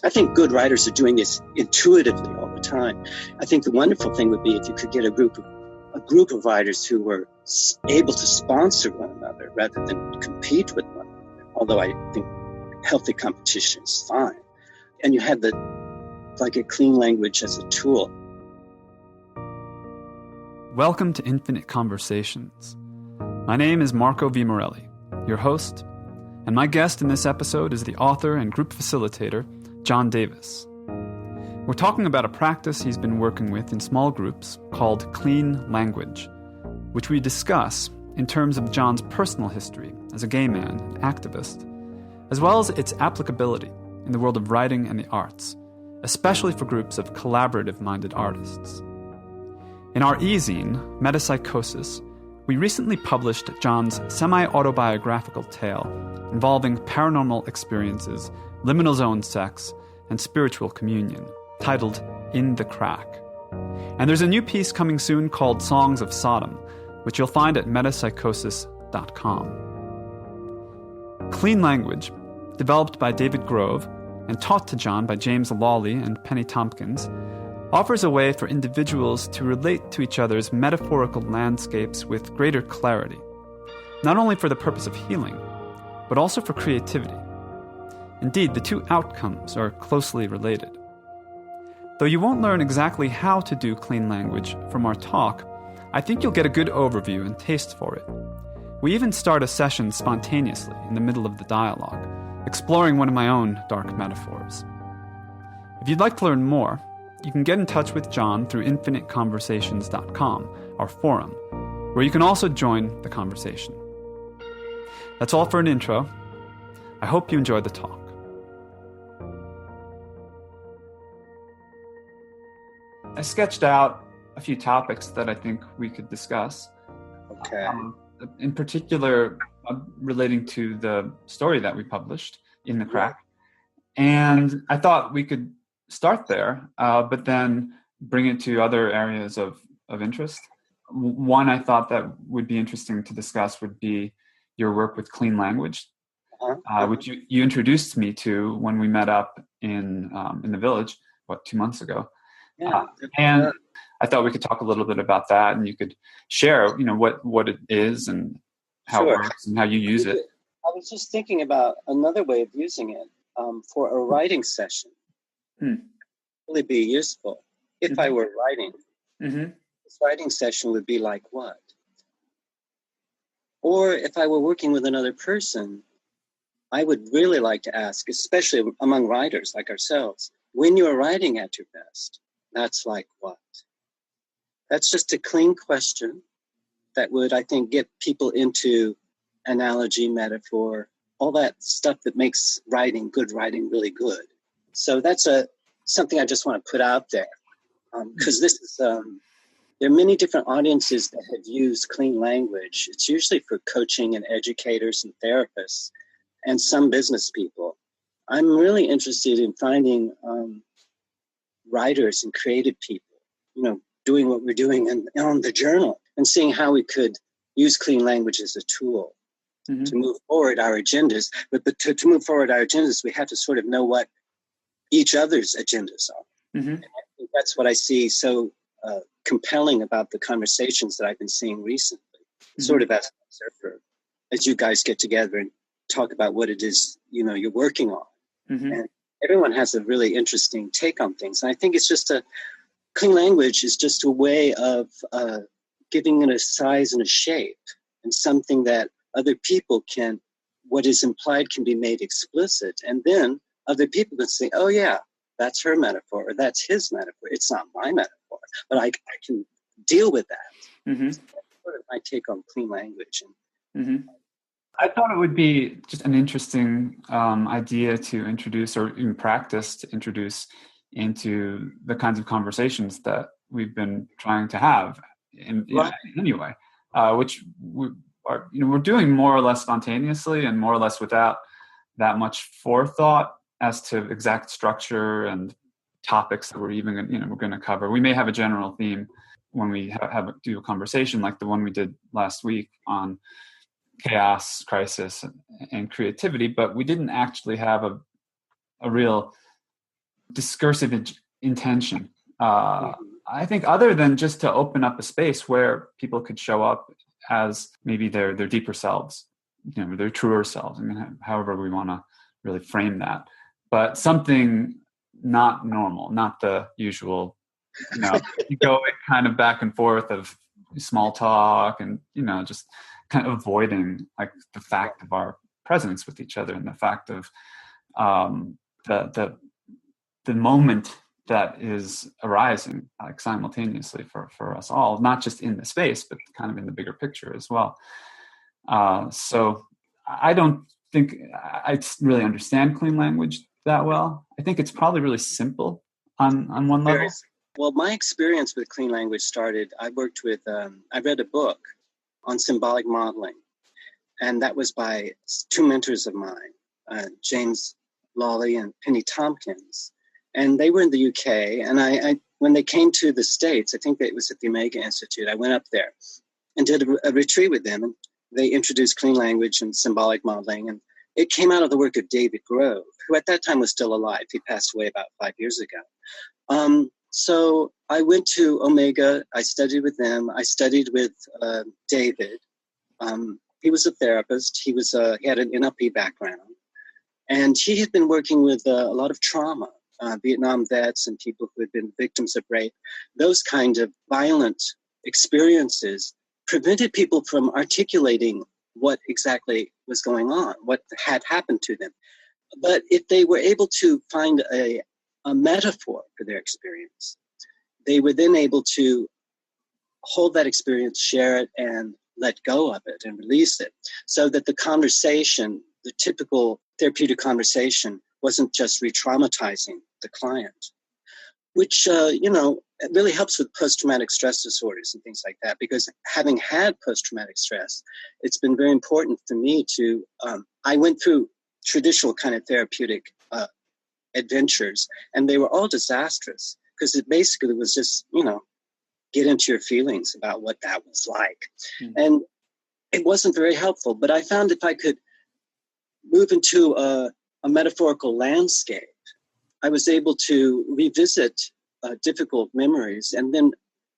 I think good writers are doing this intuitively all the time. I think the wonderful thing would be if you could get a group of writers who were able to sponsor one another rather than compete with one another. Although I think healthy competition is fine. And you had a clean language as a tool. Welcome to Infinite Conversations. My name is Marco V. Morelli, your host, and my guest in this episode is the author and group facilitator, John Davis. We're talking about a practice he's been working with in small groups called clean language, which we discuss in terms of John's personal history as a gay man and activist, as well as its applicability in the world of writing and the arts, especially for groups of collaborative-minded artists. In our e-zine, Metapsychosis, we recently published John's semi-autobiographical tale involving paranormal experiences, liminal zone sex, and spiritual communion, titled In the Crack. And there's a new piece coming soon called Songs of Sodom, which you'll find at metapsychosis.com. Clean language, developed by David Grove and taught to John by James Lawley and Penny Tompkins, offers a way for individuals to relate to each other's metaphorical landscapes with greater clarity, not only for the purpose of healing, but also for creativity. Indeed, the two outcomes are closely related. Though you won't learn exactly how to do clean language from our talk, I think you'll get a good overview and taste for it. We even start a session spontaneously in the middle of the dialogue, exploring one of my own dark metaphors. If you'd like to learn more, you can get in touch with John through infiniteconversations.com, our forum, where you can also join the conversation. That's all for an intro. I hope you enjoyed the talk. I sketched out a few topics that I think we could discuss. Okay. In particular, relating to the story that we published, In the Crack. And I thought we could start there, but then bring it to other areas of interest. One I thought that would be interesting to discuss would be your work with clean language, which you introduced me to when we met up in the village, 2 months ago. Yeah. And I thought we could talk a little bit about that, and you could share, what it is and how it works and how you use it. I was just thinking about another way of using it for a writing session. Really be useful if I were writing. This writing session would be like what? Or if I were working with another person, I would really like to ask, especially among writers like ourselves, when you're writing at your best, that's like what? That's just a clean question that would, I think, get people into analogy, metaphor, all that stuff that makes good writing really good. So that's something I just want to put out there, because this is there are many different audiences that have used clean language. It's usually for coaching and educators and therapists and some business people. I'm really interested in finding writers and creative people, doing what we're doing on the journal and seeing how we could use clean language as a tool to move forward our agendas. But to move forward our agendas, we have to sort of know what each other's agendas are. And I think that's what I see so compelling about the conversations that I've been seeing recently, sort of as an observer, as you guys get together and talk about what it is, you're working on. And everyone has a really interesting take on things. And I think it's just clean language is just a way of giving it a size and a shape, and something that other people what is implied can be made explicit. And then other people can say, oh yeah, that's her metaphor, or that's his metaphor. It's not my metaphor, but I can deal with that. So that's sort of my take on clean language. I thought it would be just an interesting idea to introduce, or in practice to introduce into the kinds of conversations that we've been trying to have anyway, which we're doing more or less spontaneously and more or less without that much forethought as to exact structure and topics that we're even we're going to cover. We may have a general theme when we do a conversation like the one we did last week on chaos, crisis, and creativity, but we didn't actually have a real discursive intention. I think other than just to open up a space where people could show up as maybe their deeper selves, their truer selves. I mean, however we want to really frame that, but something not normal, not the usual, you go kind of back and forth of small talk and, just kind of avoiding like the fact of our presence with each other and the fact of the moment that is arising like simultaneously for us all, not just in the space, but kind of in the bigger picture as well. So I don't think I really understand clean language that well. I think it's probably really simple on one level. Well, my experience with clean language started, I worked with, I read a book on symbolic modeling, and that was by two mentors of mine, James Lawley and Penny Tompkins. And they were in the UK, and I when they came to the States, I think that it was at the Omega Institute, I went up there and did a retreat with them. And they introduced clean language and symbolic modeling, and it came out of the work of David Grove, who at that time was still alive. He passed away about 5 years ago. So I went to Omega. I studied with them. I studied with David. He was a therapist. He had an NLP background, and he had been working with a lot of trauma. Vietnam vets and people who had been victims of rape. Those kind of violent experiences prevented people from articulating what exactly was going on, what had happened to them. But if they were able to find a metaphor for their experience, they were then able to hold that experience, share it, and let go of it and release it, so that the conversation, the typical therapeutic conversation, wasn't just re-traumatizing the client, which, it really helps with post-traumatic stress disorders and things like that, because having had post-traumatic stress, it's been very important for me to, I went through traditional kind of therapeutic adventures, and they were all disastrous, because it basically was just, get into your feelings about what that was like. Mm-hmm. And it wasn't very helpful, but I found if I could move into a metaphorical landscape, I was able to revisit difficult memories and then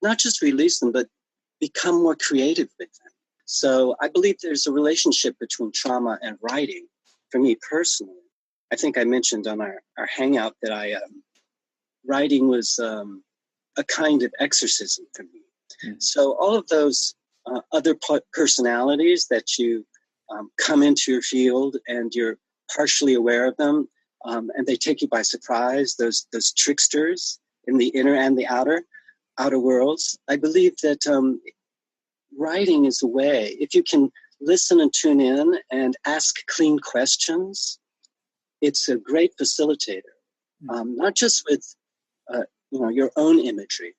not just release them, but become more creative with them. So I believe there's a relationship between trauma and writing for me personally. I think I mentioned on our hangout that writing was a kind of exorcism for me. Mm-hmm. So all of those other personalities that you come into your field and you're partially aware of them, and they take you by surprise, those tricksters in the inner and the outer worlds. I believe that writing is a way, if you can listen and tune in and ask clean questions, it's a great facilitator, not just with your own imagery,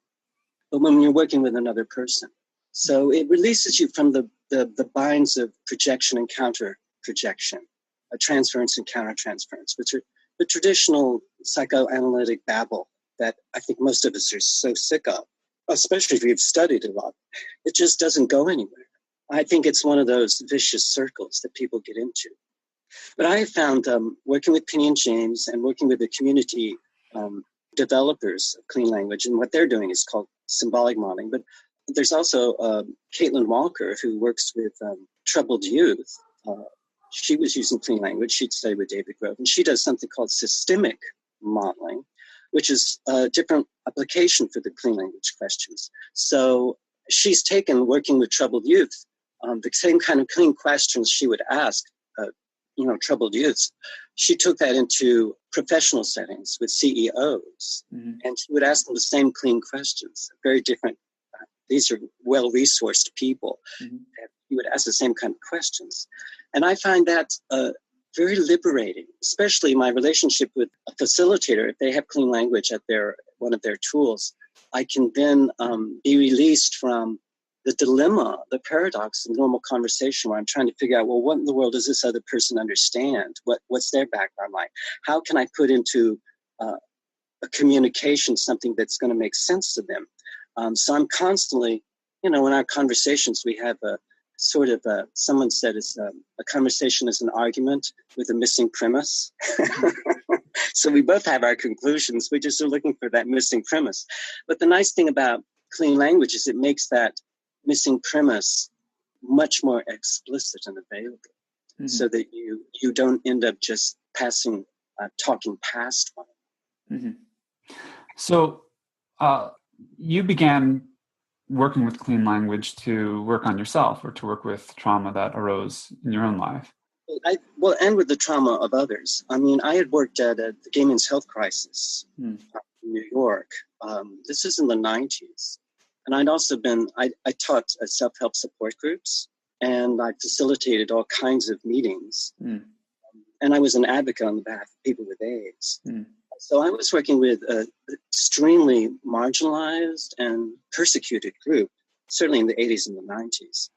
but when you're working with another person. So it releases you from the binds of projection and counter-projection, a transference and counter-transference, which are the traditional psychoanalytic babble that I think most of us are so sick of, especially if you've studied a lot. It just doesn't go anywhere. I think it's one of those vicious circles that people get into. But I have found working with Penny and James and working with the community developers of clean language, and what they're doing is called symbolic modeling. But there's also Caitlin Walker, who works with troubled youth. She was using clean language. She'd studied with David Grove, and she does something called systemic modeling, which is a different application for the clean language questions. So she's taken, working with troubled youth, the same kind of clean questions she would ask troubled youths. She took that into professional settings with CEOs, mm-hmm. and she would ask them the same clean questions, very different. These are well-resourced people. Mm-hmm. And you would ask the same kind of questions. And I find that very liberating, especially my relationship with a facilitator. If they have clean language at one of their tools, I can then be released from the dilemma, the paradox in normal conversation, where I'm trying to figure out, well, what in the world does this other person understand? What's their background like? How can I put into a communication something that's going to make sense to them? So I'm constantly, in our conversations, we have a sort of someone said a conversation is an argument with a missing premise. So we both have our conclusions. We just are looking for that missing premise. But the nice thing about clean language is it makes that missing premise much more explicit and available, so that you don't end up just talking past one. Mm-hmm. So you began working with clean language to work on yourself, or to work with trauma that arose in your own life. And with the trauma of others. I mean, I had worked at the Gay Men's Health Crisis in New York. This is in the 90s. And I'd also I taught at self-help support groups, and I facilitated all kinds of meetings. And I was an advocate on behalf of people with AIDS. So I was working with an extremely marginalized and persecuted group, certainly in the 80s and the 90s.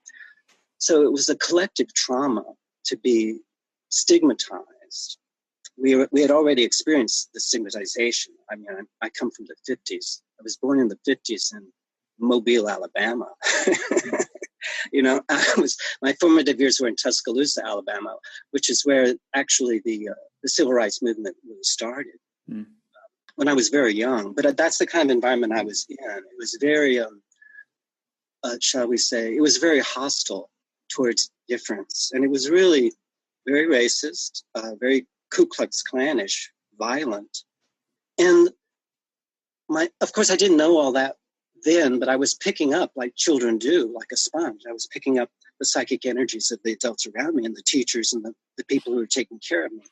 So it was a collective trauma to be stigmatized. We had already experienced the stigmatization. I mean, I come from the 50s. I was born in the 50s in Mobile, Alabama. My formative years were in Tuscaloosa, Alabama, which is where actually the civil rights movement really started. When I was very young. But that's the kind of environment I was in. It was very, shall we say, it was very hostile towards difference. And it was really very racist, very Ku Klux Klanish, violent. And of course, I didn't know all that then, but I was picking up, like children do, like a sponge. I was picking up the psychic energies of the adults around me, and the teachers, and the people who were taking care of me,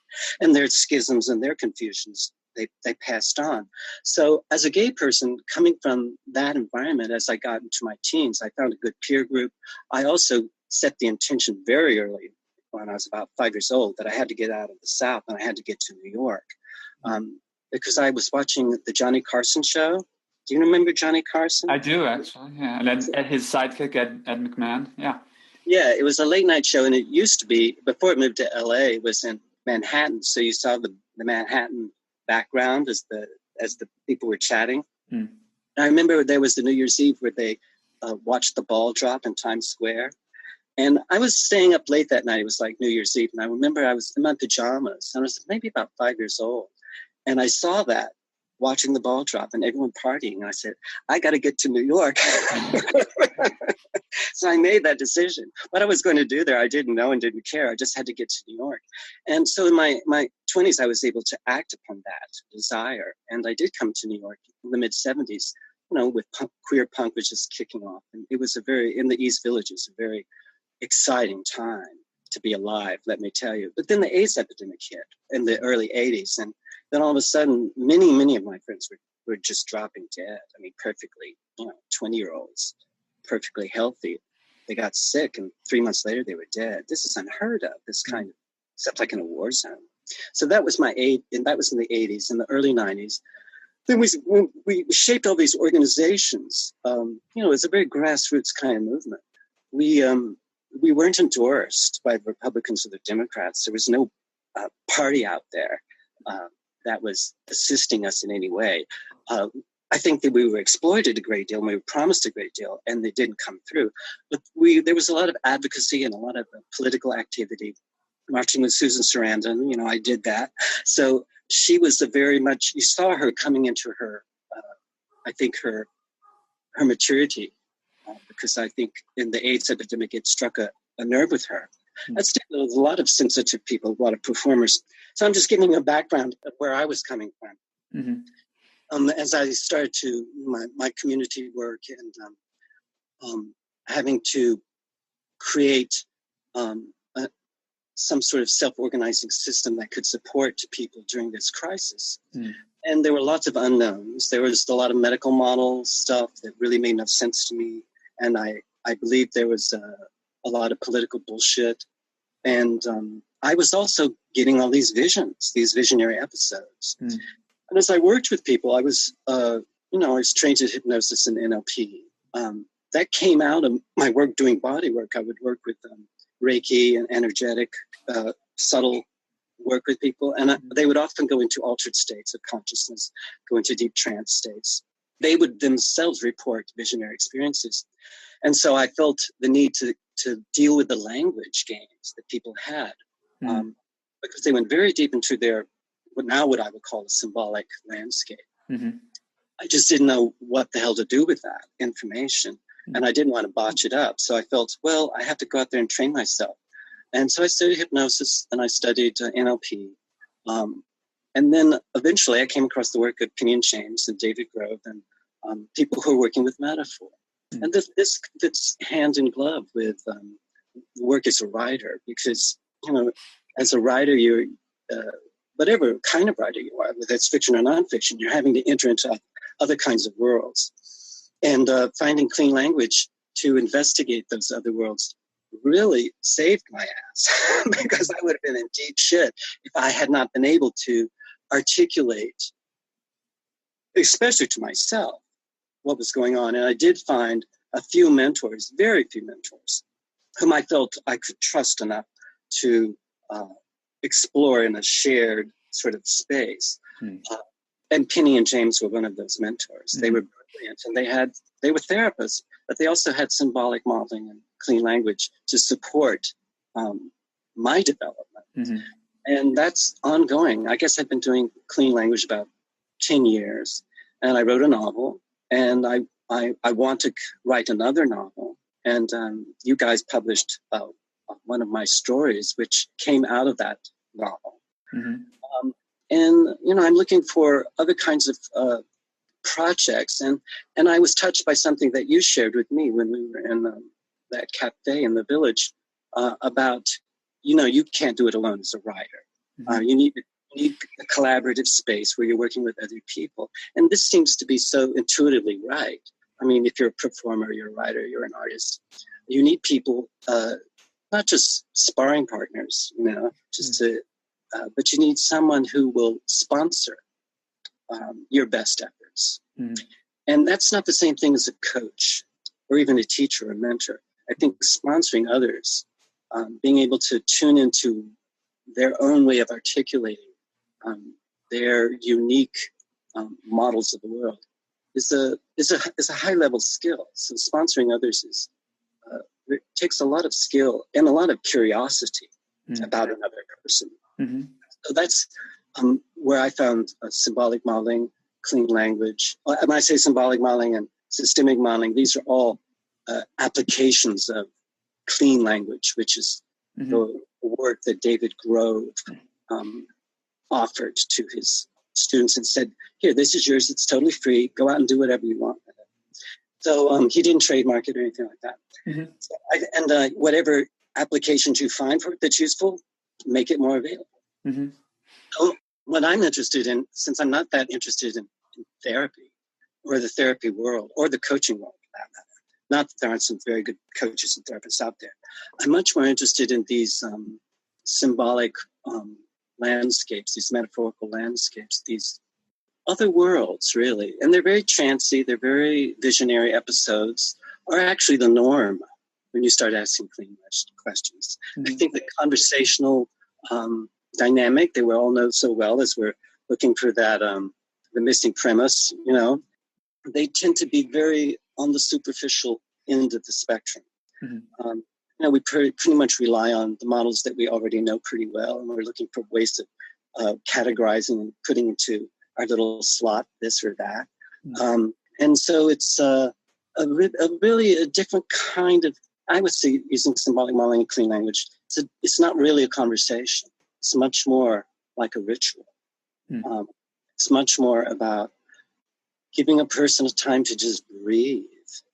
and their schisms and their confusions. They passed on. So as a gay person coming from that environment, as I got into my teens, I found a good peer group. I also set the intention very early, when I was about 5 years old, that I had to get out of the South and I had to get to New York. Because I was watching the Johnny Carson show. Do you remember Johnny Carson? I do, actually, yeah. And his sidekick, Ed McMahon, yeah. Yeah, it was a late night show, and it used to be, before it moved to LA, it was in Manhattan. So you saw the Manhattan background as the people were chatting. And I remember there was the New Year's Eve where they watched the ball drop in Times Square. And I was staying up late that night. It was like New Year's Eve. And I remember I was in my pajamas. And I was maybe about 5 years old. And I saw that, watching the ball drop and everyone partying. And I said, I got to get to New York. So I made that decision. What I was going to do there, I didn't know and didn't care. I just had to get to New York. And so in my 20s, I was able to act upon that desire. And I did come to New York in the mid-70s, with queer punk was just kicking off. And it was in the East Villages, a very exciting time to be alive, let me tell you. But then the AIDS epidemic hit in the early 80s. And then all of a sudden, many, many of my friends were just dropping dead. I mean, perfectly, 20-year-olds, perfectly healthy. They got sick, and 3 months later, they were dead. This is unheard of, this kind of, except like in a war zone. So that was and that was in the 80s. In the early 90s, then we shaped all these organizations. It's a very grassroots kind of movement. We weren't endorsed by the Republicans or the Democrats. There was no party out there that was assisting us in any way. I think that we were exploited a great deal, and we were promised a great deal, and they didn't come through. But there was a lot of advocacy and a lot of political activity. Marching with Susan Sarandon, I did that. So she was you saw her coming into her, I think her maturity, because I think in the AIDS epidemic, it struck a nerve with her. That's a lot of sensitive people, a lot of performers. So I'm just giving a background of where I was coming from. As I started to my community work and having to create some sort of self-organizing system that could support people during this crisis. And there were lots of unknowns. There was a lot of medical model stuff that really made no sense to me. And I believe there was a lot of political bullshit. And I was also getting all these visions, these visionary episodes. And as I worked with people, I was trained in hypnosis and NLP. That came out of my work doing body work. I would work with Reiki and energetic, subtle work with people. And they would often go into altered states of consciousness, go into deep trance states. They would themselves report visionary experiences. And so I felt the need to deal with the language games that people had, because they went very deep into their what I would call a symbolic landscape. Mm-hmm. I just didn't know what the hell to do with that information. And I didn't want to botch it up. So I felt, well, I have to go out there and train myself. And so I studied hypnosis and I studied NLP. And then eventually I came across the work of Penny and James and David Grove and people who are working with metaphor. Mm-hmm. And this fits hand in glove with work as a writer, because, as a writer, you're, whatever kind of writer you are, whether it's fiction or nonfiction, you're having to enter into other kinds of worlds. And finding clean language to investigate those other worlds really saved my ass because I would have been in deep shit if I had not been able to articulate, especially to myself, what was going on. And I did find a few mentors, very few mentors, whom I felt I could trust enough to explore in a shared sort of space. And Penny and James were one of those mentors. They were brilliant, and they were therapists, but they also had symbolic modeling and clean language to support my development. Mm-hmm. And that's ongoing. I guess I've been doing clean language about 10 years, and I wrote a novel, and I want to write another novel. And you guys published one of my stories, which came out of that novel. Mm-hmm. And, I'm looking for other kinds of projects. And I was touched by something that you shared with me when we were in that cafe in the village about, you can't do it alone as a writer. Mm-hmm. You need a collaborative space where you're working with other people. And this seems to be so intuitively right. I mean, if you're a performer, you're a writer, you're an artist, you need people, not just sparring partners, but you need someone who will sponsor your best efforts. Mm. And that's not the same thing as a coach or even a teacher or a mentor. I think sponsoring others, being able to tune into their own way of articulating their unique models of the world is a high level skill. So sponsoring others it takes a lot of skill and a lot of curiosity about another person. Mm-hmm. So that's where I found symbolic modeling, clean language. When I say symbolic modeling and systemic modeling, these are all applications of clean language, which is the work that David Grove offered to his students and said, here, this is yours. It's totally free. Go out and do whatever you want with it. So he didn't trademark it or anything like that. Mm-hmm. So whatever applications you find for it that's useful, make it more available. Mm-hmm. So what I'm interested in, since I'm not that interested in therapy or the therapy world or the coaching world, for that matter, not that there aren't some very good coaches and therapists out there, I'm much more interested in these symbolic landscapes, these metaphorical landscapes, these other worlds, really. And they're very chancy, they're very visionary episodes, are actually the norm when you start asking clean questions. Mm-hmm. I think the conversational dynamic that we all know so well as we're looking for that, the missing premise, they tend to be very on the superficial end of the spectrum. Mm-hmm. We pretty much rely on the models that we already know pretty well, and we're looking for ways of categorizing and putting into our little slot this or that. Mm-hmm. And so it's really a different kind of, I would say, using symbolic modeling and clean language, it's not really a conversation. It's much more like a ritual. Mm. It's much more about giving a person a time to just breathe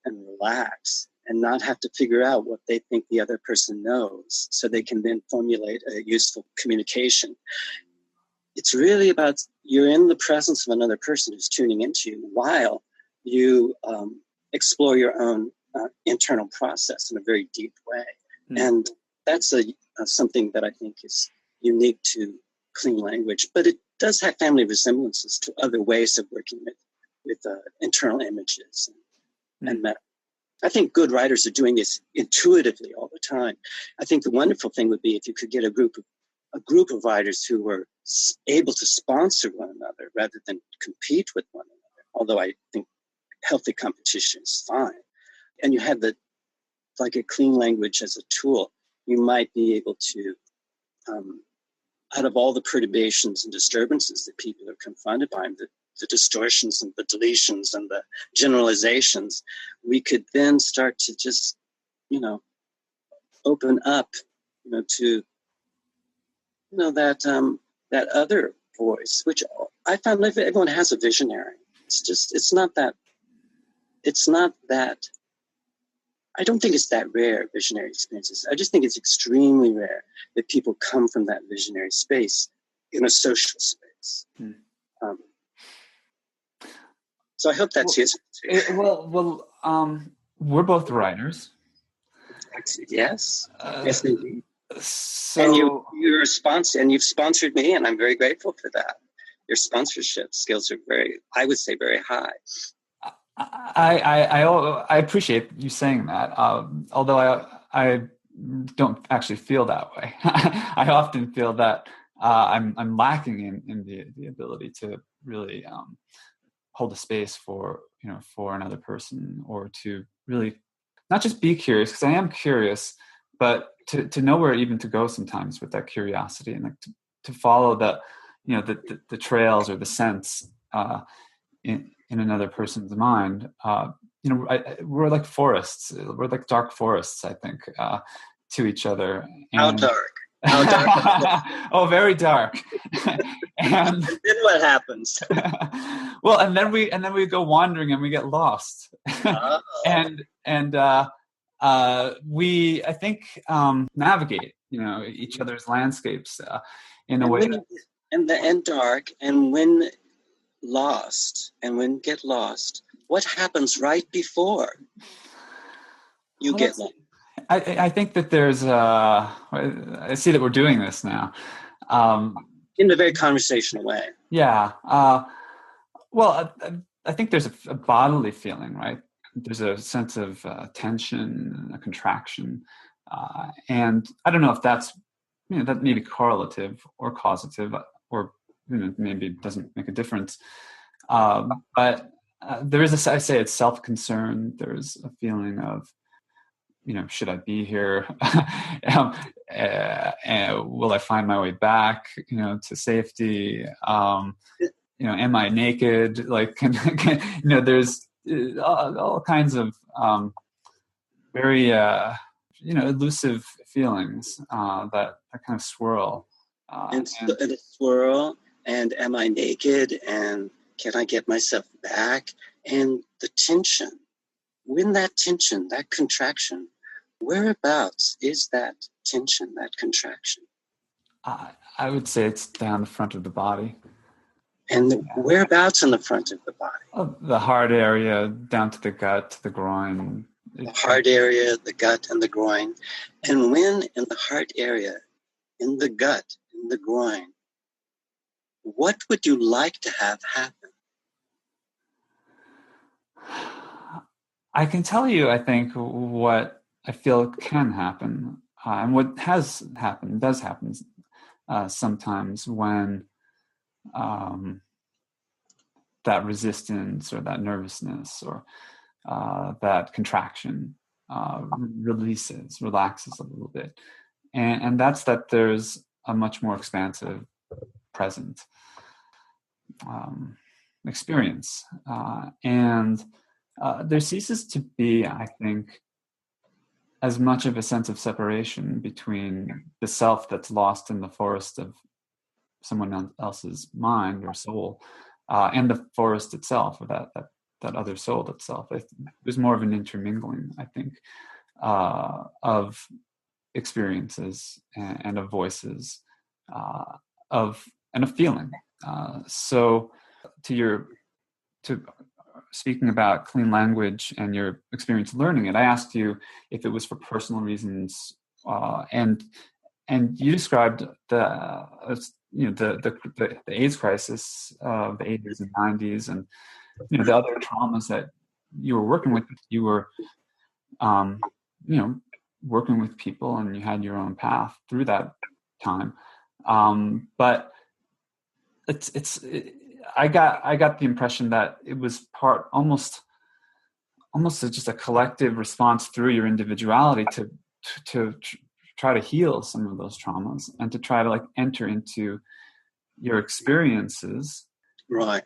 and relax and not have to figure out what they think the other person knows so they can then formulate a useful communication. It's really about you're in the presence of another person who's tuning into you while you explore your own internal process in a very deep way. Mm. And that's something that I think is unique to clean language, but it does have family resemblances to other ways of working with internal images and meta. I think good writers are doing this intuitively all the time. I think the wonderful thing would be if you could get a group of writers who were able to sponsor one another rather than compete with one another. Although I think healthy competition is fine, and you had like a clean language as a tool, you might be able to out of all the perturbations and disturbances that people are confronted by, the distortions and the deletions and the generalizations, we could then start to just, open up, to, that other voice, which I found everyone has a visionary. It's not that, I don't think it's that rare, visionary experiences. I just think it's extremely rare that people come from that visionary space in a social space. So I hope that's useful too. We're both writers. Yes. Yes, indeed. So, and you've sponsored me, and I'm very grateful for that. Your sponsorship skills are I would say, very high. I appreciate you saying that. Although I don't actually feel that way. I often feel that I'm lacking in the ability to really hold a space for another person, or to really not just be curious, because I am curious, but to know where even to go sometimes with that curiosity, and like to follow the trails or the sense in another person's mind. We're like forests. We're like dark forests, I think, to each other. How dark? How dark? Oh, very dark. And then what happens? Well, and then we go wandering and we get lost. Oh. and we, I think, navigate, each other's landscapes in a way. And dark, and when lost, and when get lost, what happens right before you get lost? I think that there's I see that we're doing this now. In a very conversational way. Yeah. Well, I think there's a bodily feeling, right? There's a sense of tension, a contraction. And I don't know if that's, that may be correlative or causative, or maybe it doesn't make a difference. But there is I say it's self-concern. There's a feeling of, should I be here? Will I find my way back, to safety? Am I naked? Like, there's all kinds of very, elusive feelings that kind of swirl. And the swirl, and am I naked? And can I get myself back? And the tension. When that tension, that contraction, whereabouts is that tension, that contraction? I would say it's down the front of the body. And whereabouts in the front of the body? The heart area, down to the gut, to the groin. The heart area, the gut, and the groin. And when in the heart area, in the gut, in the groin, what would you like to have happen? I can tell you, I think, what I feel can happen, and what does happen sometimes when that resistance or that nervousness or that contraction relaxes a little bit. And that's that there's a much more expansive present experience. And there ceases to be, I think, as much of a sense of separation between the self that's lost in the forest of someone else's mind or soul and the forest itself, or that other soul itself. There's more of an intermingling, I think, of experiences and of voices, and of feeling. So to speaking about clean language and your experience learning it, I asked you if it was for personal reasons, and you described the AIDS crisis of the 80s and 90s, and the other traumas that you were working with. You were, working with people, and you had your own path through that time. But I got the impression that it was part almost just a collective response through your individuality to try to heal some of those traumas and to try to like enter into your experiences. Right.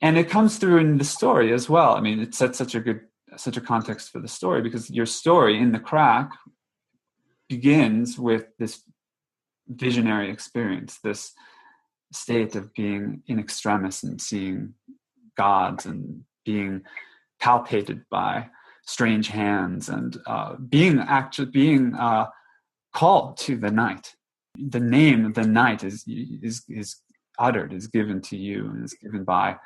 And it comes through in the story as well. I mean, it sets such a context for the story, because your story in The Crack begins with this visionary experience, this state of being in extremis and seeing gods and being palpated by strange hands and being called to the night. The name of the night is uttered, is given to you, and is given by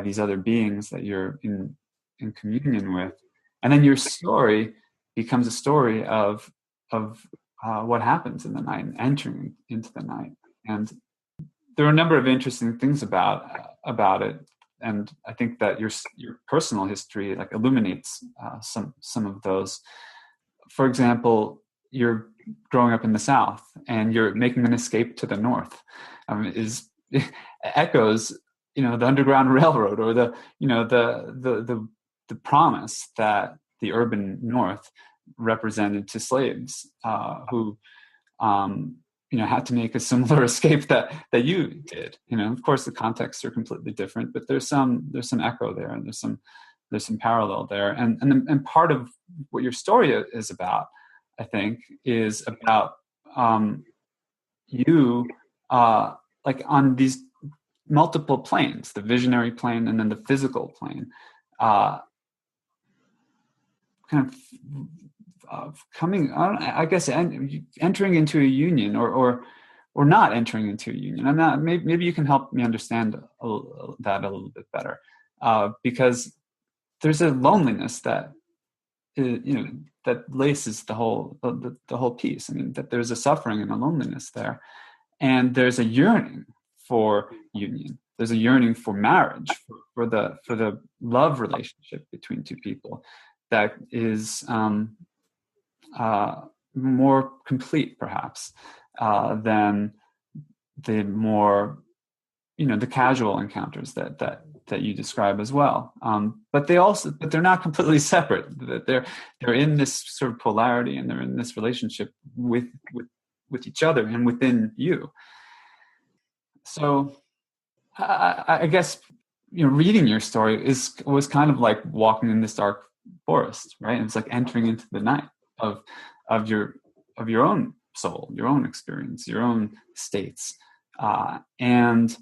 these other beings that you're in communion with. And then your story becomes a story of what happens in the night and entering into the night. And there are a number of interesting things about it. And I think that your personal history like illuminates some of those. For example, you're growing up in the South and you're making an escape to the North. Echoes, the Underground Railroad, or the promise that the urban North represented to slaves who had to make a similar escape that you did. Of course the contexts are completely different, but there's some echo there, and there's some parallel there. And part of what your story is about, I think, is about you like on these multiple planes, the visionary plane and then the physical plane, kind of coming, I guess, entering into a union or not entering into a union. I'm not. Maybe you can help me understand that a little bit better, because there's a loneliness that that laces the whole piece. I mean, that there's a suffering and a loneliness there, and there's a yearning for union. There's a yearning for marriage, for the love relationship between two people that is more complete, perhaps, than the more the casual encounters that you describe as well. But they're not completely separate. That they're in this sort of polarity, and they're in this relationship with each other and within you. So I guess reading your story was kind of like walking in this dark forest, right? It's like entering into the night of your own soul, your own experience, your own states, and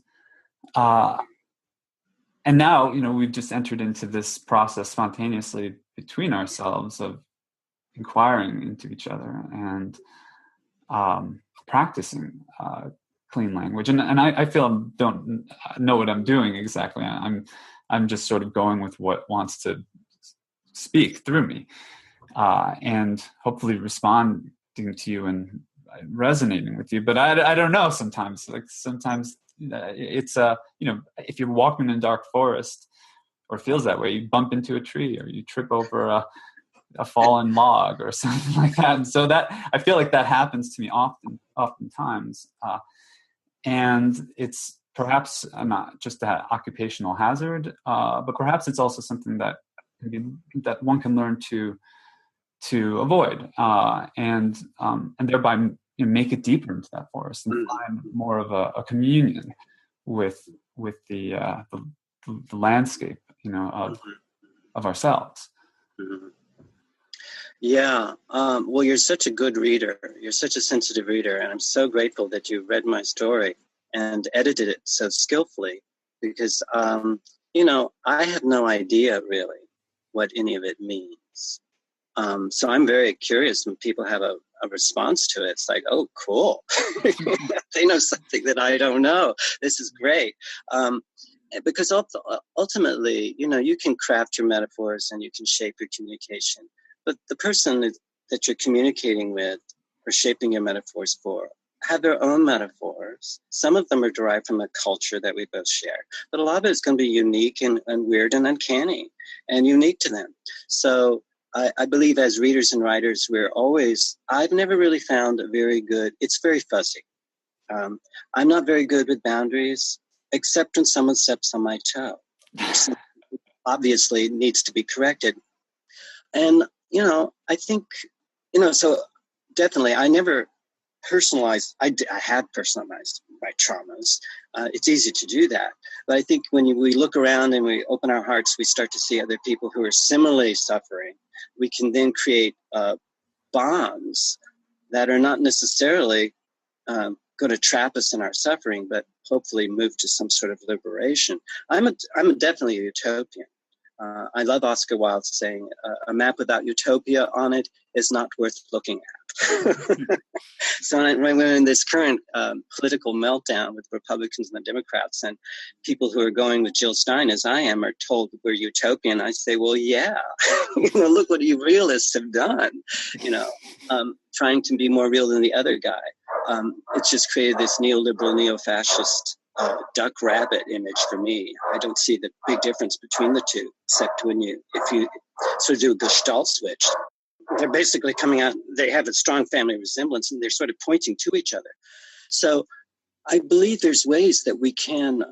now we've just entered into this process spontaneously between ourselves of inquiring into each other and practicing clean language. And I feel I don't know what I'm doing exactly. I'm just sort of going with what wants to speak through me, and hopefully responding to you and resonating with you. But I don't know. Sometimes it's if you're walking in a dark forest, or feels that way, you bump into a tree or you trip over a fallen log or something like that. And so that I feel like that happens to me oftentimes. And it's perhaps not just an occupational hazard, but perhaps it's also something that one can learn to avoid, and thereby make it deeper into that forest and find more of a communion with the landscape, of ourselves. Mm-hmm. Yeah. Well, you're such a good reader. You're such a sensitive reader. And I'm so grateful that you read my story and edited it so skillfully, because, I have no idea really what any of it means. So I'm very curious when people have a response to it. It's like, oh, cool. They know something that I don't know. This is great. Because ultimately, you can craft your metaphors and you can shape your communication. But the person that you're communicating with or shaping your metaphors for have their own metaphors. Some of them are derived from a culture that we both share. But a lot of it is going to be unique and weird and uncanny and unique to them. So I believe as readers and writers, I've never really found it's very fuzzy. I'm not very good with boundaries, except when someone steps on my toe. Obviously, it needs to be corrected. And, I think, so definitely. I never personalized. I have personalized my traumas. It's easy to do that. But I think when we look around and we open our hearts, we start to see other people who are similarly suffering. We can then create bonds that are not necessarily going to trap us in our suffering, but hopefully move to some sort of liberation. I'm definitely a utopian. I love Oscar Wilde's saying, a map without utopia on it is not worth looking at. So when we're in this current political meltdown with Republicans and the Democrats, and people who are going with Jill Stein, as I am, are told we're utopian, I say, well, yeah, look what you realists have done, trying to be more real than the other guy. It's just created this neoliberal, neo-fascist duck rabbit image for me. I don't see the big difference between the two, except if you sort of do a Gestalt switch. They're basically coming out, they have a strong family resemblance, and they're sort of pointing to each other. So I believe there's ways that we can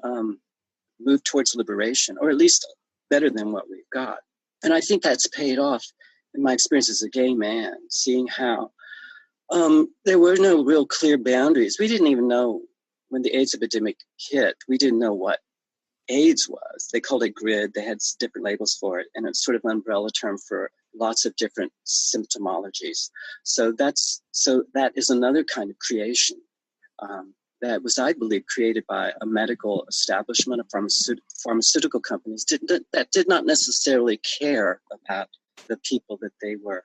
move towards liberation, or at least better than what we've got. And I think that's paid off in my experience as a gay man, seeing how there were no real clear boundaries. We didn't even know when the AIDS epidemic hit, we didn't know what AIDS was. They called it GRID. They had different labels for it. And it's sort of an umbrella term for lots of different symptomologies. So that is another kind of creation that was, I believe, created by a medical establishment of pharmaceutical companies that did not necessarily care about the people that they were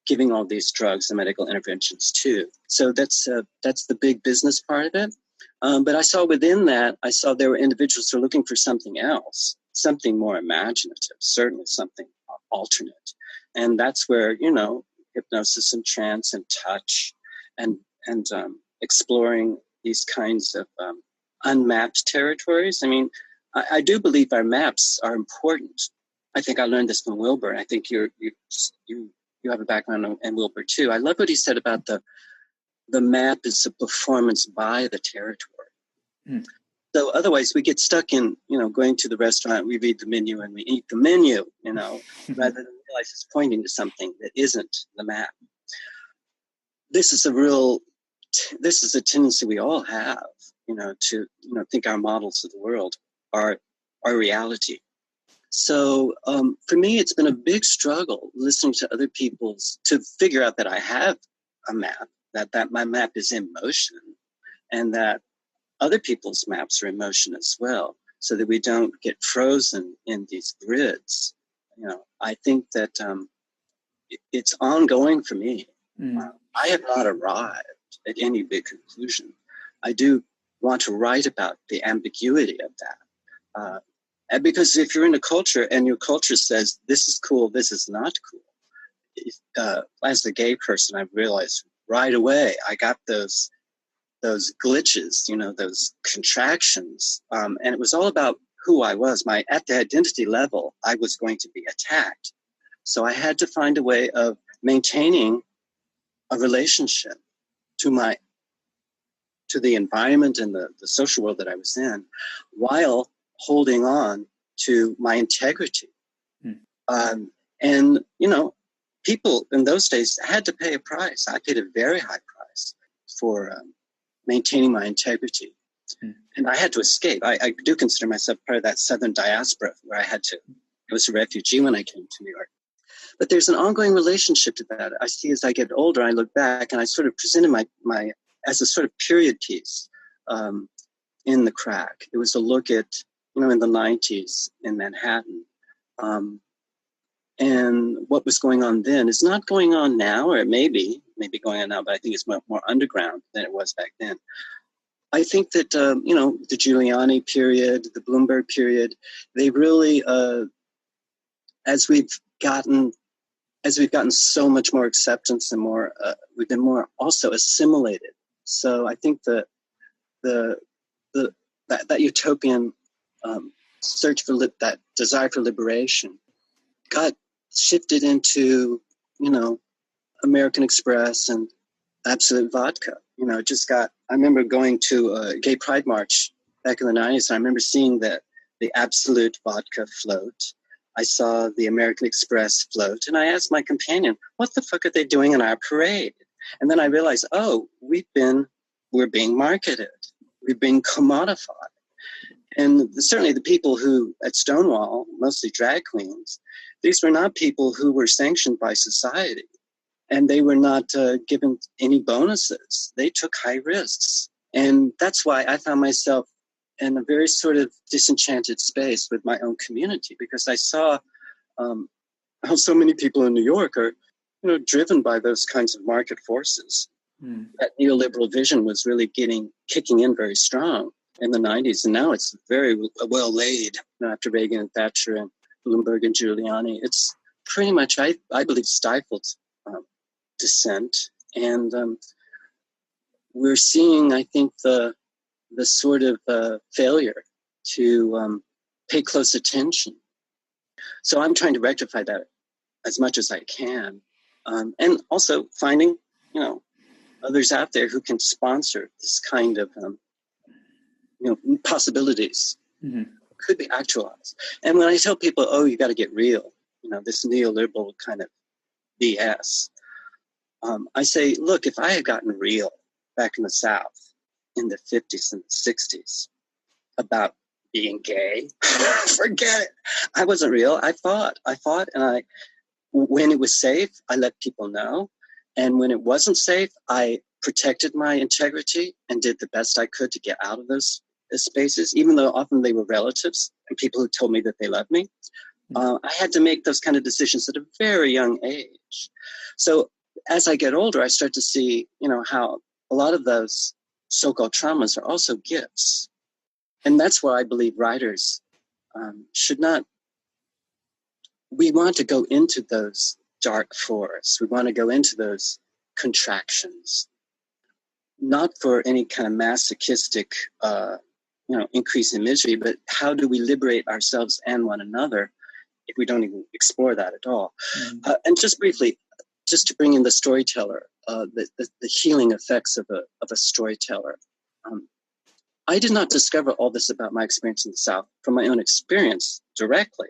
giving all these drugs and medical interventions to. So that's the big business part of it. But I saw within that, there were individuals who were looking for something else, something more imaginative, certainly something alternate. And that's where, hypnosis and trance and touch and exploring these kinds of unmapped territories. I mean, I do believe our maps are important. I think I learned this from Wilbur. I think you have a background in Wilbur too. I love what he said about the map is a performance by the territory. Mm. So otherwise we get stuck in, going to the restaurant, we read the menu and we eat the menu, rather than realize it's pointing to something that isn't the map. This is a tendency we all have, to, think our models of the world are reality. So for me, it's been a big struggle listening to other people's, to figure out that I have a map, that my map is in motion, and that other people's maps are in motion as well, so that we don't get frozen in these grids. I think that it's ongoing for me. I have not arrived at any big conclusion. I do want to write about the ambiguity of that. And because if you're in a culture and your culture says, this is cool, this is not cool, as a gay person, I realized right away I got those glitches, those contractions. And it was all about who I was. At the identity level, I was going to be attacked. So I had to find a way of maintaining a relationship to the environment and the social world that I was in, while holding on to my integrity. And, people in those days had to pay a price. I paid a very high price for maintaining my integrity. And I had to escape. I do consider myself part of that Southern diaspora where I was a refugee when I came to New York. But there's an ongoing relationship to that. I see as I get older, I look back and I sort of presented my as a sort of period piece in The Crack. It was a look at, in the 90s in Manhattan. And what was going on then is not going on now, or it may be going on now, but I think it's more underground than it was back then. I think that, the Giuliani period, the Bloomberg period, they really, as we've gotten so much more acceptance and more, we've been more also assimilated. So I think that that utopian search for that desire for liberation got shifted into, American Express and Absolute Vodka. I remember going to a gay pride march back in the 90s. And I remember seeing the Absolute Vodka float. I saw the American Express float. And I asked my companion, what the fuck are they doing in our parade? And then I realized, oh, we're being marketed. We're being commodified. And certainly the people who at Stonewall, mostly drag queens, these were not people who were sanctioned by society. And they were not given any bonuses. They took high risks. And that's why I found myself in a very sort of disenchanted space with my own community, because I saw how so many people in New York are, driven by those kinds of market forces. That neoliberal vision was really kicking in very strong in the 90s. And now it's very well laid after Reagan and Thatcher and Bloomberg and Giuliani. It's pretty much, I believe, stifled dissent. And we're seeing, I think, the sort of failure to pay close attention. So I'm trying to rectify that as much as I can. And also finding, others out there who can sponsor this kind of, possibilities could be actualized. And when I tell people, oh, you got to get real, this neoliberal kind of BS, I say, look, if I had gotten real back in the South in the 50s and the 60s about being gay, forget it. I wasn't real. I fought, and when it was safe, I let people know. And when it wasn't safe, I protected my integrity and did the best I could to get out of those spaces, even though often they were relatives and people who told me that they loved me. I had to make those kind of decisions at a very young age. So as I get older, I start to see, how a lot of those so-called traumas are also gifts. And that's why I believe writers should not, we want to go into those dark forests. We want to go into those contractions, not for any kind of masochistic, increase in misery, but how do we liberate ourselves and one another if we don't even explore that at all? And just briefly, just to bring in the storyteller, the healing effects of a storyteller. I did not discover all this about my experience in the South from my own experience directly,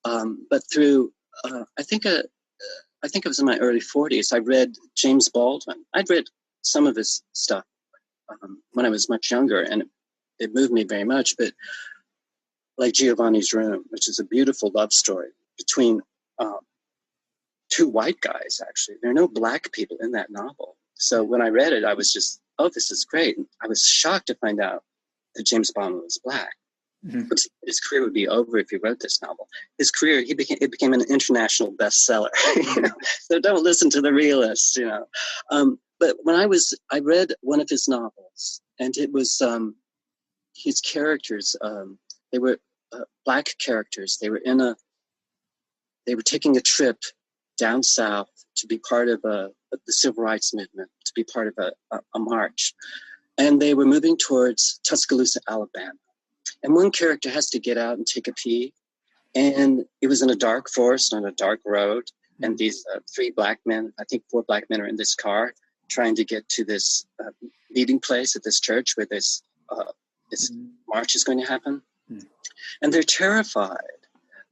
but through I think it was in my early 40s. I read James Baldwin. I'd read some of his stuff when I was much younger, and it moved me very much. But like Giovanni's Room, which is a beautiful love story between two white guys, actually. There are no black people in that novel. So when I read it, I was just, oh, this is great. And I was shocked to find out that James Baldwin was black. His career would be over if he wrote this novel. His career, it became an international bestseller. So don't listen to the realists, But when I read one of his novels, and it was his characters. They were black characters. They were taking a trip down south to be part of the civil rights movement, to be part of a march, and they were moving towards Tuscaloosa, Alabama. And one character has to get out and take a pee. And it was in a dark forest on a dark road. And these 3 black men, I think 4 black men, are in this car trying to get to this meeting place at this church where this march is going to happen. And they're terrified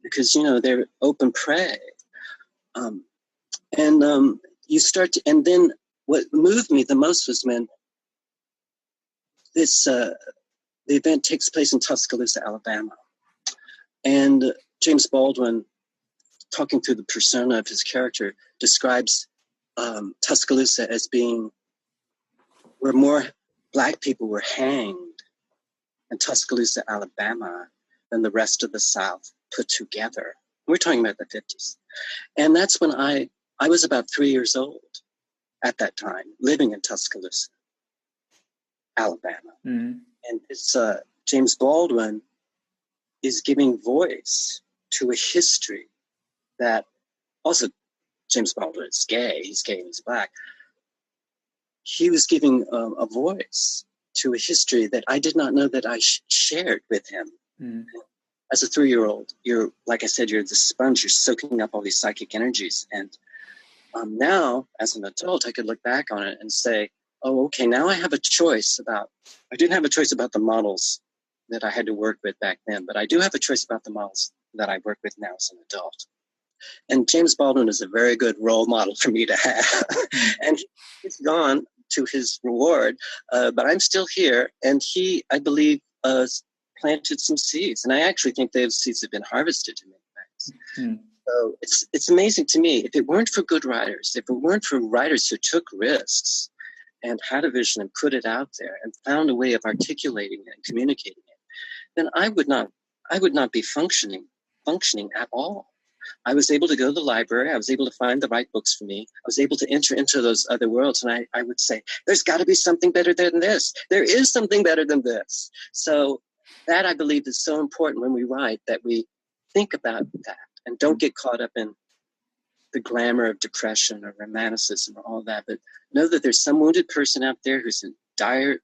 because, they're open prey. You start to, and then what moved me the most was when the event takes place in Tuscaloosa, Alabama. And James Baldwin, talking through the persona of his character, describes Tuscaloosa as being where more black people were hanged in Tuscaloosa, Alabama, than the rest of the South put together. We're talking about the 50s. And that's when I was about 3 years old at that time, living in Tuscaloosa, Alabama. And this James Baldwin is giving voice to a history that also James Baldwin is gay. He's gay and he's black. He was giving a voice to a history that I did not know that I shared with him. As a 3-year-old, you're, like I said, you're the sponge. You're soaking up all these psychic energies. And now, as an adult, I could look back on it and say, oh, okay, now I have a choice I didn't have a choice about the models that I had to work with back then, but I do have a choice about the models that I work with now as an adult. And James Baldwin is a very good role model for me to have. And his gone to his reward, but I'm still here. And he, I believe, planted some seeds. And I actually think those seeds have been harvested in many ways. Mm-hmm. So it's amazing to me. If it weren't for good writers, if it weren't for writers who took risks and had a vision and put it out there and found a way of articulating it and communicating it, then I would not be functioning at all. I was able to go to the library. I was able to find the right books for me. I was able to enter into those other worlds. And I would say, there's got to be something better than this. There is something better than this. So that, I believe, is so important when we write, that we think about that and don't get caught up in the glamour of depression or romanticism or all that. But know that there's some wounded person out there who's in dire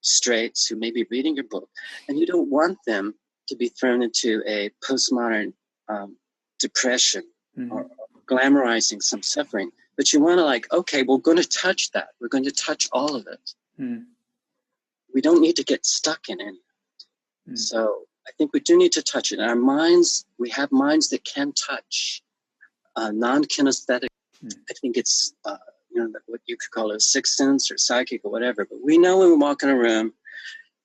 straits, who may be reading your book, and you don't want them to be thrown into a postmodern depression or glamorizing some suffering. But you want to okay, we're going to touch that. We're going to touch all of it. We don't need to get stuck in any of it. So I think we do need to touch it. In our minds, we have minds that can touch, non-kinesthetic. I think it's, what you could call a sixth sense or psychic or whatever. But we know when we walk in a room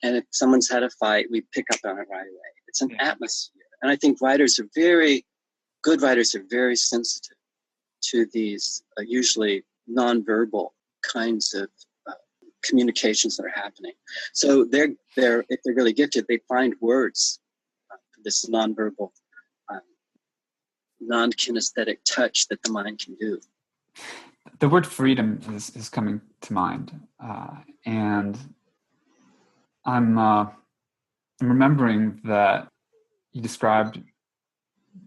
and if someone's had a fight, we pick up on it right away. It's an atmosphere. And I think good writers are very sensitive to these usually nonverbal kinds of communications that are happening. So if they're really gifted, they find words for this nonverbal, non-kinesthetic touch that the mind can do. The word freedom is coming to mind, and I'm remembering that you described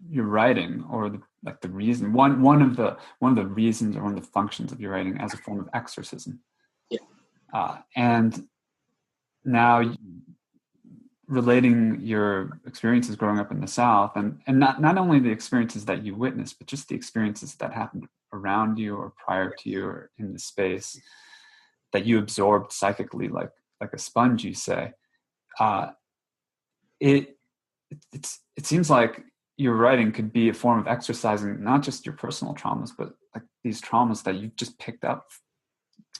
your writing, or the reason, one of the reasons or one of the functions of your writing as a form of exorcism. Yeah. And now relating your experiences growing up in the South, and not only the experiences that you witnessed, but just the experiences that happened around you or prior to you or in the space that you absorbed psychically, like a sponge, you say. It seems like your writing could be a form of exercising not just your personal traumas, but like these traumas that you've just picked up,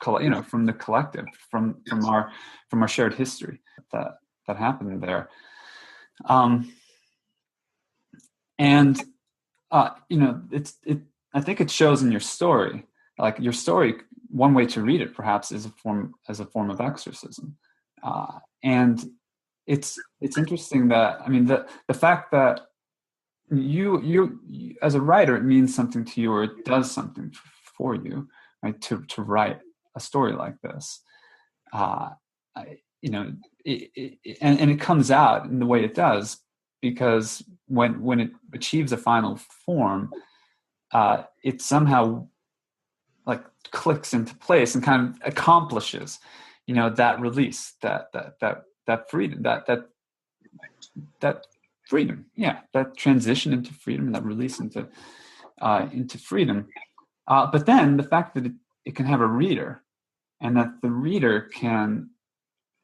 from the collective, from our shared history that happened there. I think it shows in your story. Like your story, one way to read it perhaps is as a form of exorcism. And it's interesting that, the fact that you as a writer, it means something to you, or it does something for you, right? To write a story like this, and it comes out in the way it does, because when it achieves a final form, it somehow clicks into place and kind of accomplishes, that release, that freedom, that freedom, that transition into freedom, and that release into freedom. But then the fact that it can have a reader, and that the reader can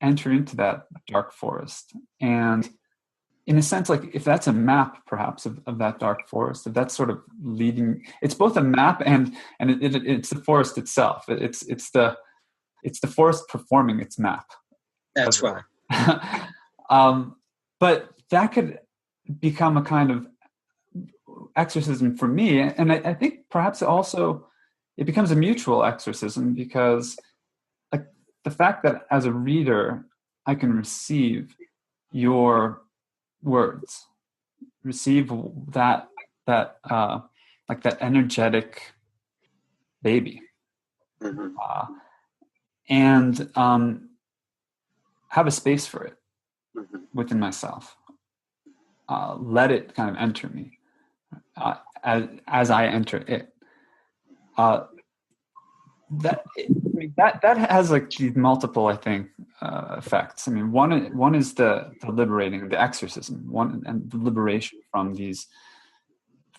enter into that dark forest, and in a sense, if that's a map perhaps of that dark forest, if that's sort of leading, it's both a map and it's the forest itself. It's the forest performing its map. That's right. But that could become a kind of exorcism for me, and I think perhaps also it becomes a mutual exorcism, because the fact that as a reader I can receive your words, receive that energetic baby, and have a space for it within myself. Let it kind of enter me as I enter it. That has these multiple, I think, effects. One is the liberating, the exorcism, and the liberation from these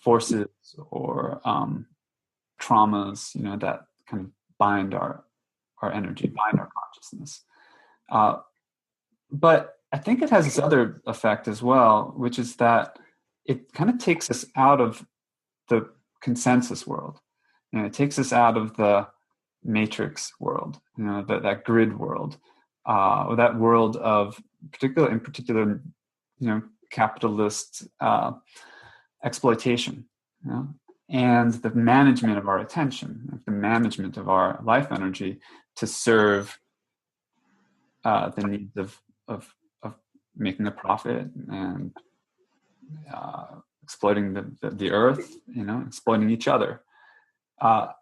forces or traumas, that kind of bind our energy, bind our consciousness. But I think it has this other effect as well, which is that it kind of takes us out of the consensus world. It takes us out of the matrix world, that grid world, or that world of in particular, capitalist exploitation, and the management of our attention, the management of our life energy to serve the needs of making a profit and exploiting the earth, exploiting each other. I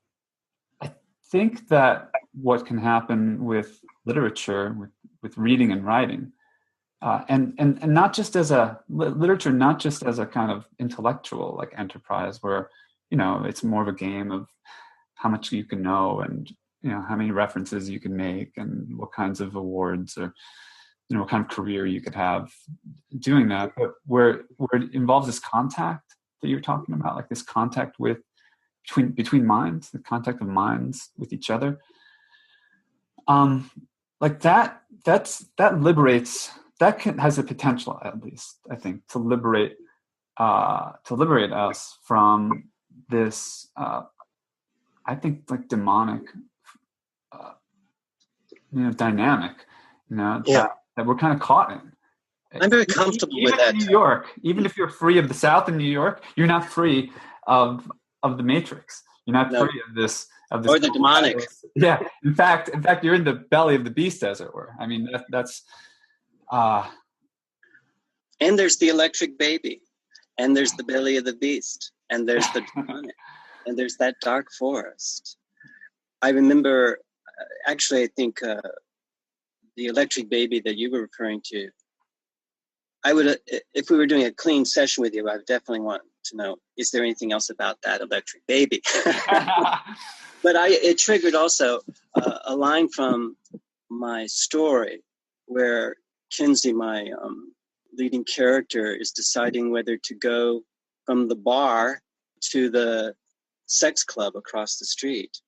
think that what can happen with literature, with reading and writing, and not just as literature, not just as a kind of intellectual like enterprise where, it's more of a game of how much you can know and, how many references you can make and what kinds of awards or, what kind of career you could have doing that, but where it involves this contact that you're talking about, like this contact between minds, the contact of minds with each other. Like that liberates, has the potential, at least, I think, to liberate us from this, I think, like demonic, dynamic, that we're kind of caught in. I'm very comfortable with that. In New York, even if you're free of the South in New York, you're not free of the Matrix. You're not free of this or the demonic. Yeah. In fact, you're in the belly of the beast, as it were. I mean, that's. And there's the electric baby, and there's the belly of the beast, and there's the demonic, and there's that dark forest. I remember, actually, I think the electric baby that you were referring to, I would, if we were doing a clean session with you, I would definitely want to know, is there anything else about that electric baby? But it triggered also a line from my story where Kinsey, my leading character, is deciding whether to go from the bar to the sex club across the street.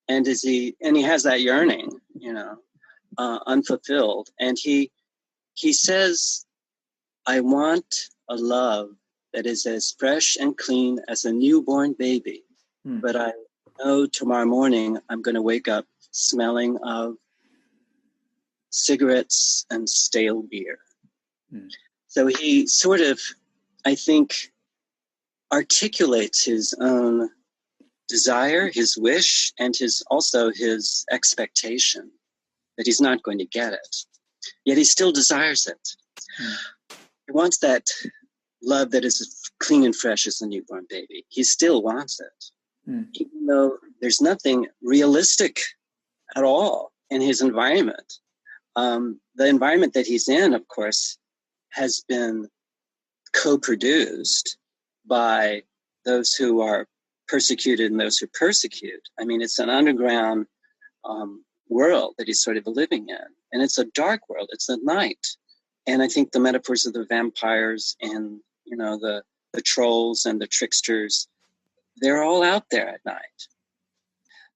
And he has that yearning, unfulfilled. And he says, I want a love that is as fresh and clean as a newborn baby. But I know tomorrow morning I'm going to wake up smelling of cigarettes and stale beer. So he sort of, I think, articulates his own desire, his wish, and his expectation that he's not going to get it. Yet he still desires it. He wants that love that is as clean and fresh as a newborn baby. He still wants it. Even though there's nothing realistic at all in his environment. The environment that he's in, of course, has been co-produced by those who are persecuted and those who persecute. I mean, it's an underground world that he's sort of living in. And it's a dark world. It's the night. And I think the metaphors of the vampires and, the trolls and the tricksters, they're all out there at night.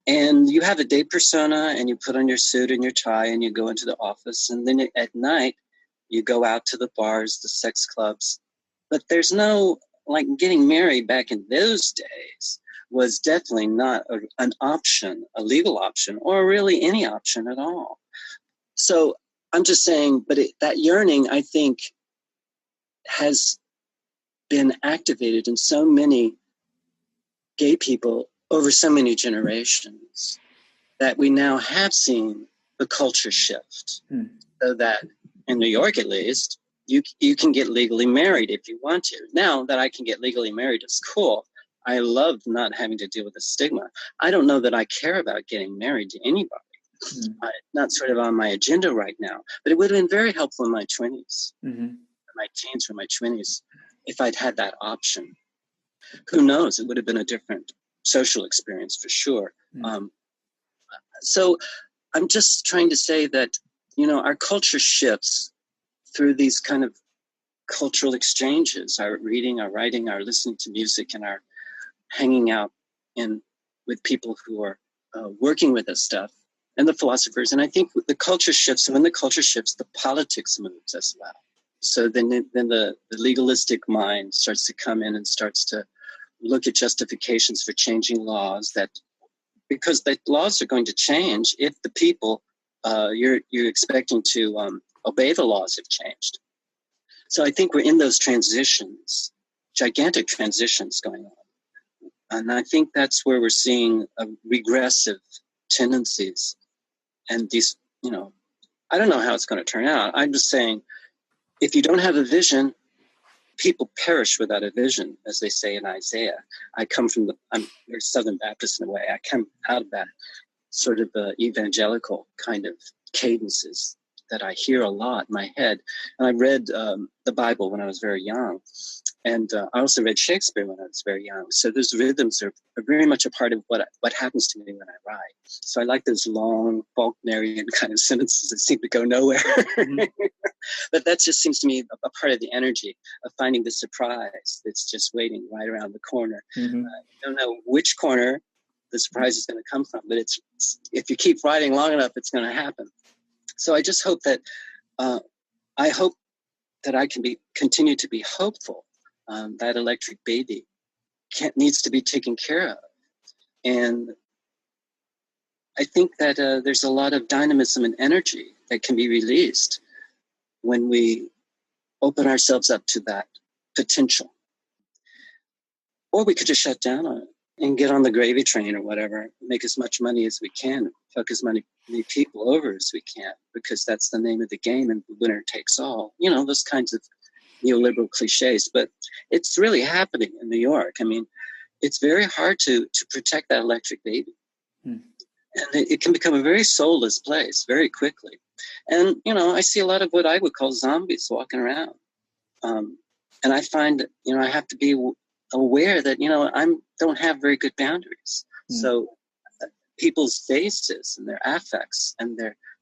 And you have a day persona and you put on your suit and your tie and you go into the office. And then at night, you go out to the bars, the sex clubs. But there's no, like, getting married back in those days was definitely not an option, a legal option, or really any option at all. So I'm just saying, but that yearning, I think, has been activated in so many gay people over so many generations that we now have seen the culture shift. So that in New York, at least, you can get legally married if you want to. Now that I can get legally married, it's cool. I love not having to deal with the stigma. I don't know that I care about getting married to anybody. Not sort of on my agenda right now, but it would have been very helpful in my 20s, my teens or my 20s, if I'd had that option. Who knows? It would have been a different social experience for sure. So I'm just trying to say that, our culture shifts through these kind of cultural exchanges, our reading, our writing, our listening to music, and our hanging out with people who are working with this stuff, and the philosophers. And I think the culture shifts, and when the culture shifts, the politics moves as well. So then the legalistic mind starts to come in and starts to look at justifications for changing laws that because the laws are going to change if the people you're expecting to obey the laws have changed. So I think we're in those transitions, gigantic transitions going on. And I think that's where we're seeing regressive tendencies. And these, I don't know how it's going to turn out. I'm just saying, if you don't have a vision, people perish without a vision, as they say in Isaiah. I'm very Southern Baptist in a way. I come out of that sort of evangelical kind of cadences that I hear a lot in my head. And I read the Bible when I was very young. And I also read Shakespeare when I was very young. So those rhythms are very much a part of what happens to me when I write. So I like those long Faulknerian kind of sentences that seem to go nowhere. Mm-hmm. But that just seems to me a part of the energy of finding the surprise that's just waiting right around the corner. Mm-hmm. You don't know which corner the surprise is going to come from, but it's if you keep writing long enough, it's going to happen. So I just hope that I hope that I can continue to be hopeful. That electric baby needs to be taken care of, and I think that there's a lot of dynamism and energy that can be released when we open ourselves up to that potential. Or we could just shut down on it and get on the gravy train or whatever, make as much money as we can, fuck as many people over as we can, because that's the name of the game, and the winner takes all. Those kinds of neoliberal cliches, but it's really happening in New York. I mean, it's very hard to protect that electric baby. And it can become a very soulless place very quickly. And, I see a lot of what I would call zombies walking around. And I find that, I have to be aware that, I don't have very good boundaries. So people's faces and their affects and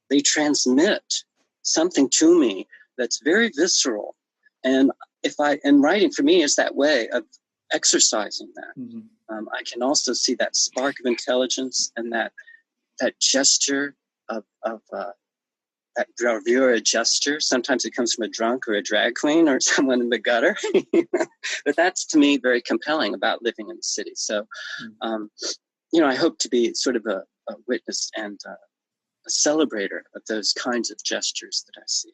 they transmit something to me that's very visceral. And writing for me is that way of exercising that. Mm-hmm. I can also see that spark of intelligence and that gesture of that bravura gesture. Sometimes it comes from a drunk or a drag queen or someone in the gutter. But that's, to me, very compelling about living in the city. So, I hope to be sort of a witness and a celebrator of those kinds of gestures that I see.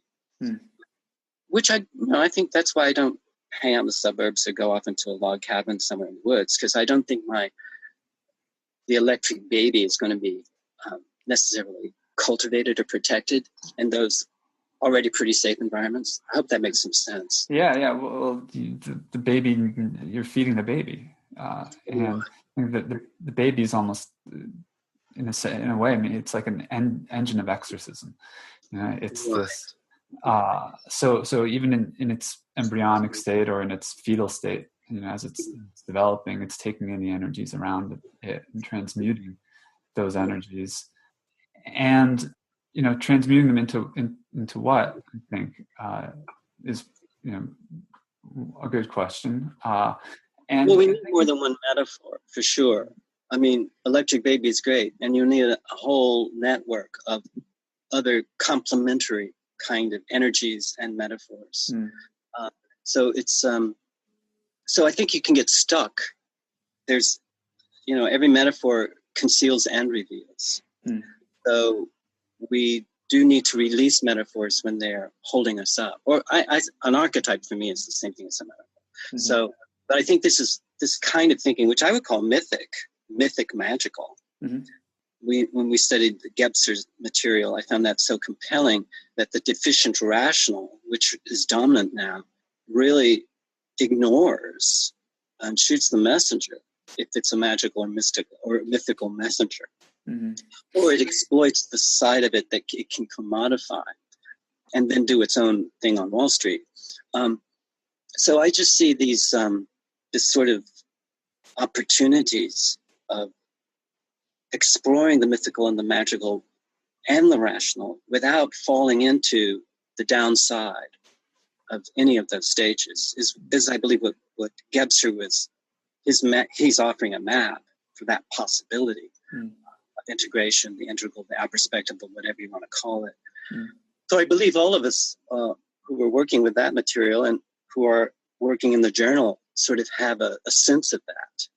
Which I think that's why I don't hang out in the suburbs or go off into a log cabin somewhere in the woods, because I don't think the electric baby is going to be necessarily cultivated or protected in those already pretty safe environments. I hope that makes some sense. Yeah. Well, the baby, you're feeding the baby, and the baby is almost in a way. I mean, it's like an engine of exorcism. It's right. This. So even in its embryonic state or in its fetal state, as it's developing, it's taking in the energies around it and transmuting those energies, and transmuting them into what I think is a good question. And we need more than one metaphor for sure. I mean, electric baby is great, and you need a whole network of other complementary kind of energies and metaphors. So it's so I think you can get stuck. There's every metaphor conceals and reveals. So we do need to release metaphors when they're holding us up. Or an archetype for me is the same thing as a metaphor. So, but I think this kind of thinking, which I would call mythic magical. When we studied Gebser's material, I found that so compelling that the deficient rational, which is dominant now, really ignores and shoots the messenger if it's a magical or mystical or mythical messenger. Or it exploits the side of it that it can commodify and then do its own thing on Wall Street. So I just see these this sort of opportunities of exploring the mythical and the magical and the rational without falling into the downside of any of those stages is I believe what Gebser was. He's offering a map for that possibility of integration, the integral, the aperspectival, whatever you want to call it. So I believe all of us who are working with that material and who are working in the journal sort of have a sense of that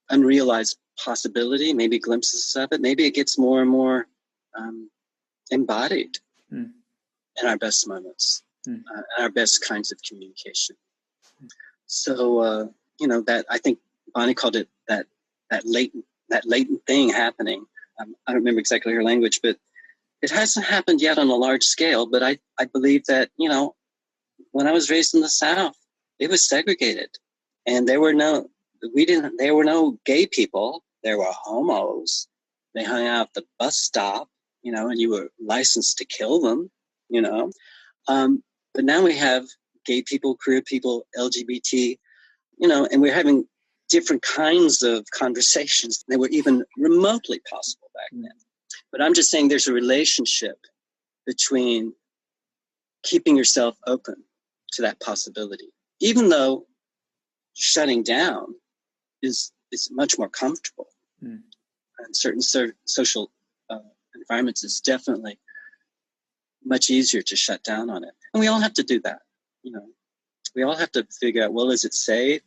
unrealized possibility, maybe glimpses of it. Maybe it gets more and more embodied in our best moments, and our best kinds of communication. So, that I think Bonnie called it that latent thing happening. I don't remember exactly her language, but it hasn't happened yet on a large scale. But I believe that, when I was raised in the South, it was segregated, and there were no gay people. There were homos. They hung out at the bus stop, and you were licensed to kill them, But now we have gay people, queer people, LGBT, and we're having different kinds of conversations that were even remotely possible back then. But I'm just saying there's a relationship between keeping yourself open to that possibility, even though shutting down is much more comfortable. And certain social environments is definitely much easier to shut down on it. And we all have to do that. We all have to figure out, well, is it safe?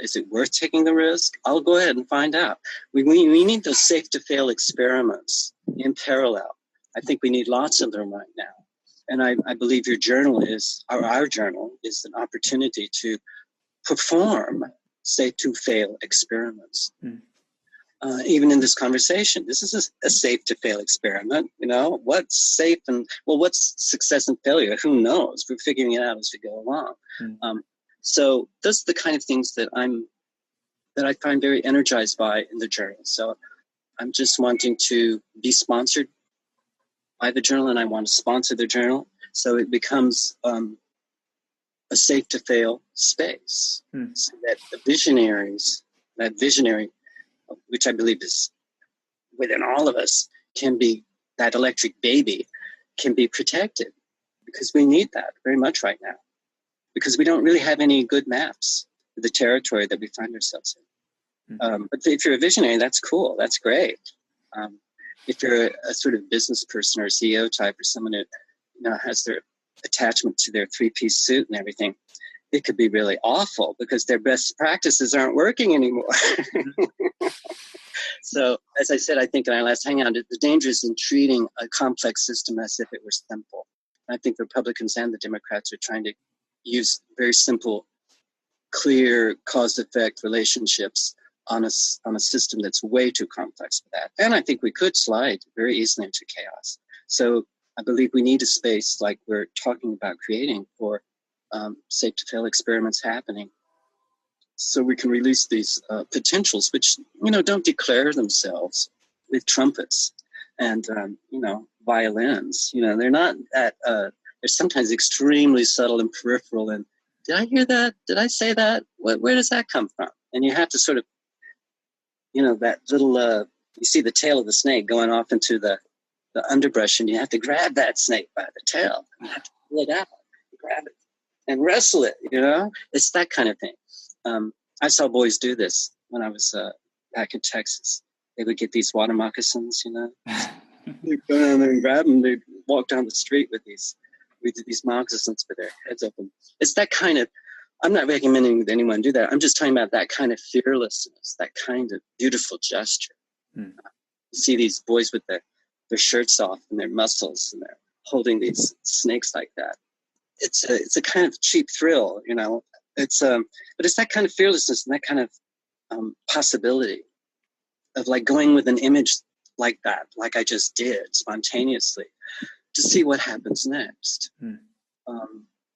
Is it worth taking the risk? I'll go ahead and find out. We need those safe to fail experiments in parallel. I think we need lots of them right now. And I believe our journal is an opportunity to perform safe to fail experiments. Even in this conversation, this is a safe to fail experiment. What's safe what's success and failure? Who knows? We're figuring it out as we go along. So those are the kind of things that I find very energized by in the journal. So I'm just wanting to be sponsored by the journal, and I want to sponsor the journal, so it becomes a safe to fail space, so that that visionary, which I believe is within all of us, that electric baby can be protected, because we need that very much right now, because we don't really have any good maps of the territory that we find ourselves in. But if you're a visionary, that's cool. That's great. If you're a sort of business person or a CEO type, or someone who has their attachment to their 3-piece suit and everything, it could be really awful because their best practices aren't working anymore. So, as I said, I think in our last hangout, the danger is in treating a complex system as if it were simple. I think the Republicans and the Democrats are trying to use very simple, clear cause-effect relationships on a system that's way too complex for that. And I think we could slide very easily into chaos. So I believe we need a space like we're talking about creating for safe to fail experiments happening, so we can release these potentials, which, don't declare themselves with trumpets and, violins. They're not they're sometimes extremely subtle and peripheral. And did I hear that? Did I say that? Where does that come from? And you have to sort of, that little, you see the tail of the snake going off into the underbrush, and you have to grab that snake by the tail. You have to pull it out, grab it, and wrestle it, It's that kind of thing. I saw boys do this when I was back in Texas. They would get these water moccasins, They'd go down there and grab them. They'd walk down the street with these moccasins with their heads open. It's that kind of, I'm not recommending that anyone do that. I'm just talking about that kind of fearlessness, that kind of beautiful gesture. You see these boys with their shirts off and their muscles, and they're holding these snakes like that. It's a kind of cheap thrill, It's but it's that kind of fearlessness and that kind of possibility of like going with an image like that, like I just did spontaneously, to see what happens next.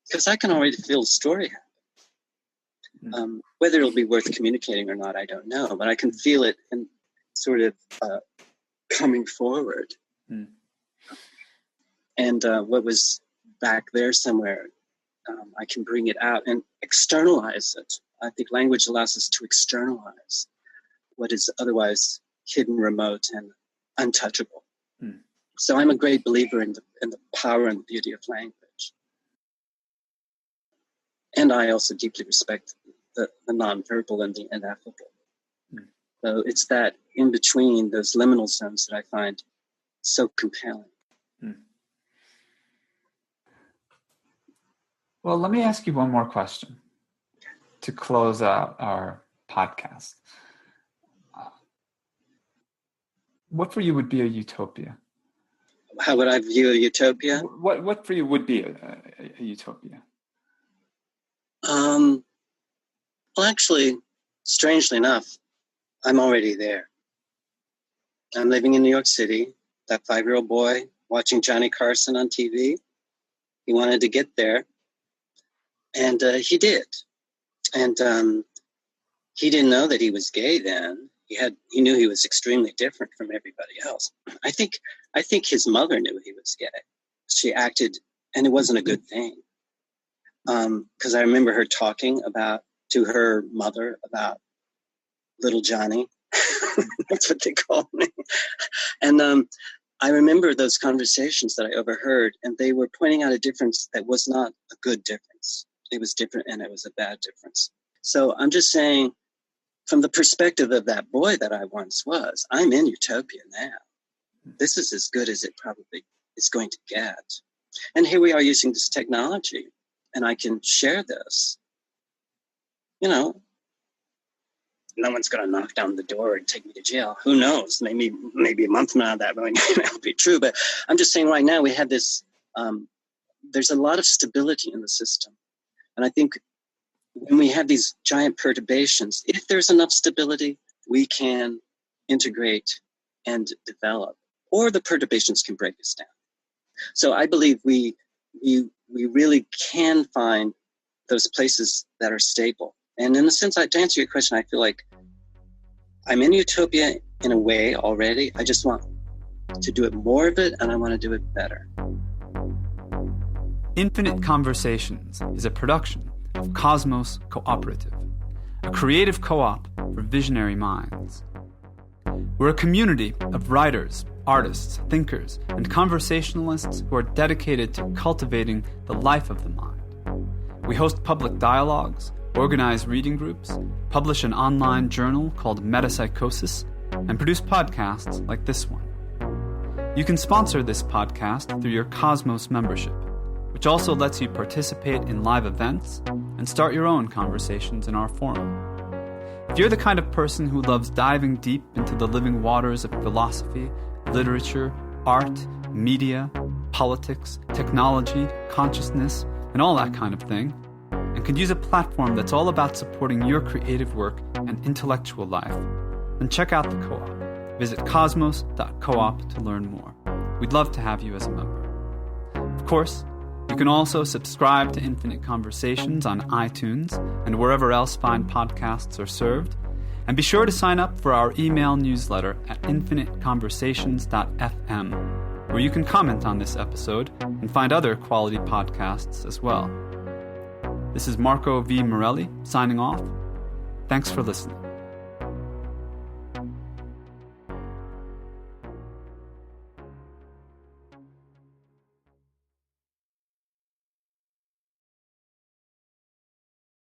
Because I can already feel the story happen. Whether it'll be worth communicating or not, I don't know, but I can feel it and sort of coming forward. And what was back there somewhere, I can bring it out and externalize it. I think language allows us to externalize what is otherwise hidden, remote, and untouchable. So I'm a great believer in the power and the beauty of language. And I also deeply respect the nonverbal and the ineffable. So it's that in between, those liminal zones, that I find so compelling. Well, let me ask you one more question to close out our podcast. What for you would be a utopia? How would I view a utopia? What for you would be a utopia? Well, actually, strangely enough, I'm already there. I'm living in New York City. That 5-year-old boy watching Johnny Carson on TV. He wanted to get there, and he did. And he didn't know that he was gay then. He knew he was extremely different from everybody else. I think his mother knew he was gay. She acted, and it wasn't a good thing. Because I remember her talking to her mother about little Johnny. That's what they called me. And I remember those conversations that I overheard, and they were pointing out a difference that was not a good difference. It was different, and it was a bad difference. So I'm just saying, from the perspective of that boy that I once was, I'm in utopia now. This is as good as it probably is going to get. And here we are using this technology, and I can share this. No one's going to knock down the door and take me to jail. Who knows? Maybe a month from now that won't be true. But I'm just saying right now we have this, there's a lot of stability in the system. And I think when we have these giant perturbations, if there's enough stability, we can integrate and develop, or the perturbations can break us down. So I believe we really can find those places that are stable. And in a sense, to answer your question, I feel like I'm in utopia in a way already. I just want to do it more of it, and I want to do it better. Infinite Conversations is a production of Cosmos Cooperative, a creative co-op for visionary minds. We're a community of writers, artists, thinkers, and conversationalists who are dedicated to cultivating the life of the mind. We host public dialogues, organize reading groups, publish an online journal called Metapsychosis, and produce podcasts like this one. You can sponsor this podcast through your Cosmos membership, which also lets you participate in live events and start your own conversations in our forum. If you're the kind of person who loves diving deep into the living waters of philosophy, literature, art, media, politics, technology, consciousness, and all that kind of thing, and could use a platform that's all about supporting your creative work and intellectual life, then check out the co-op. Visit cosmos.coop to learn more. We'd love to have you as a member. Of course, you can also subscribe to Infinite Conversations on iTunes and wherever else fine podcasts are served. And be sure to sign up for our email newsletter at infiniteconversations.fm, where you can comment on this episode and find other quality podcasts as well. This is Marco V. Morelli signing off. Thanks for listening.